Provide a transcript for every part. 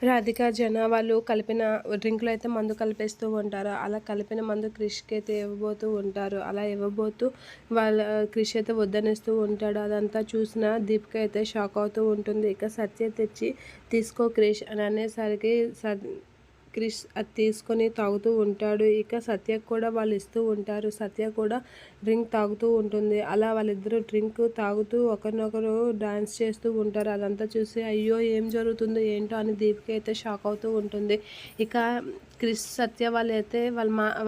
రాధిక, జన వాళ్ళు కలిపిన డ్రింక్‌లో అయితే మందు కలిపేస్తూ ఉంటారు. అలా కలిపిన మందు క్రిష్‌కైతే ఇవ్వబోతూ ఉంటారు. అలా ఇవ్వబోతూ వాళ్ళ క్రిష్ అయితే వద్దనేస్తూ ఉంటాడు. అదంతా చూసిన దీపిక అయితే షాక్ అవుతూ ఉంటుంది. ఇక సత్య తెచ్చి "తీసుకో క్రిష్" అని అనేసరికి క్రిష్ అది తీసుకొని తాగుతూ ఉంటాడు. ఇక సత్యకు కూడా వాళ్ళు ఇస్తూ ఉంటారు. సత్య కూడా డ్రింక్ తాగుతూ ఉంటుంది. అలా వాళ్ళిద్దరూ డ్రింక్ తాగుతూ ఒకరినొకరు డాన్స్ చేస్తూ ఉంటారు. అదంతా చూసి అయ్యో! ఏం జరుగుతుందో ఏంటో అని దీపిక అయితే షాక్ అవుతూ ఉంటుంది. ఇక క్రిష్, సత్య వాళ్ళైతే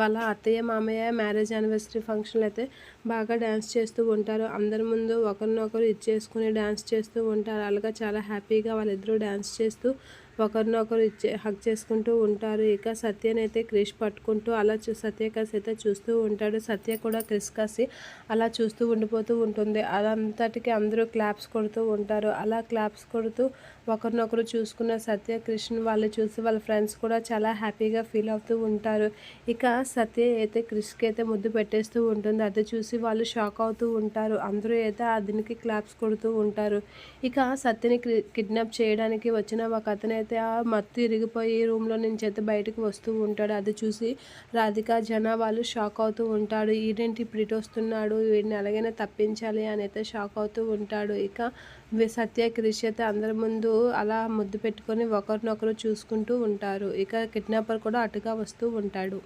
వాళ్ళ అత్తయ్య, మామయ్య మ్యారేజ్ యానివర్సరీ ఫంక్షన్‌లో అయితే బాగా డాన్స్ చేస్తూ ఉంటారు. అందరి ముందు ఒకరినొకరు ఇచ్చేసుకొని డాన్స్ చేస్తూ ఉంటారు. అలాగా చాలా హ్యాపీగా వాళ్ళిద్దరూ డాన్స్ చేస్తూ ఒకరినొకరు హగ్ చేసుకుంటూ ఉంటారు. ఇక సత్యనైతే క్రిష్ పట్టుకుంటూ అలా సత్య కాసి అయితే చూస్తూ ఉంటాడు. సత్య కూడా క్రిష్ కాసి అలా చూస్తూ ఉండిపోతూ ఉంటుంది. అదంతటికి అందరూ క్లాప్స్ కొడుతూ ఉంటారు. అలా క్లాప్స్ కొడుతూ ఒకరినొకరు చూసుకున్న సత్య, క్రిష్‌ని వాళ్ళు చూసి వాళ్ళ ఫ్రెండ్స్ కూడా చాలా హ్యాపీగా ఫీల్ అవుతూ ఉంటారు. ఇక సత్య అయితే క్రిష్‌కి అయితే ముద్దు పెట్టేస్తూ ఉంటుంది. అది చూసి వాళ్ళు షాక్ అవుతూ ఉంటారు. అందరూ అయితే దీనికి క్లాప్స్ కొడుతూ ఉంటారు. ఇక సత్యని కిడ్నాప్ చేయడానికి వచ్చిన ఒక అతనైతే మత్తు ఇరిగిపోయి రూమ్‌లో నుంచి అయితే బయటకు వస్తూ ఉంటాడు. అది చూసి రాధిక, జన వాళ్ళు షాక్ అవుతూ ఉంటాడు. ఈడేంటి ఇప్పుడు ఇటొస్తున్నాడు, వీడిని ఎలాగైనా తప్పించాలి అని అయితే షాక్ అవుతూ ఉంటాడు. ఇక సత్య, క్రిష్ అయితే అందరి ముందు అలా ముద్దు పెట్టుకొని ఒకరినొకరు చూసుకుంటూ ఉంటారు. ఇక కిడ్నాపర్ కూడా అటుగా వస్తూ ఉంటాడు.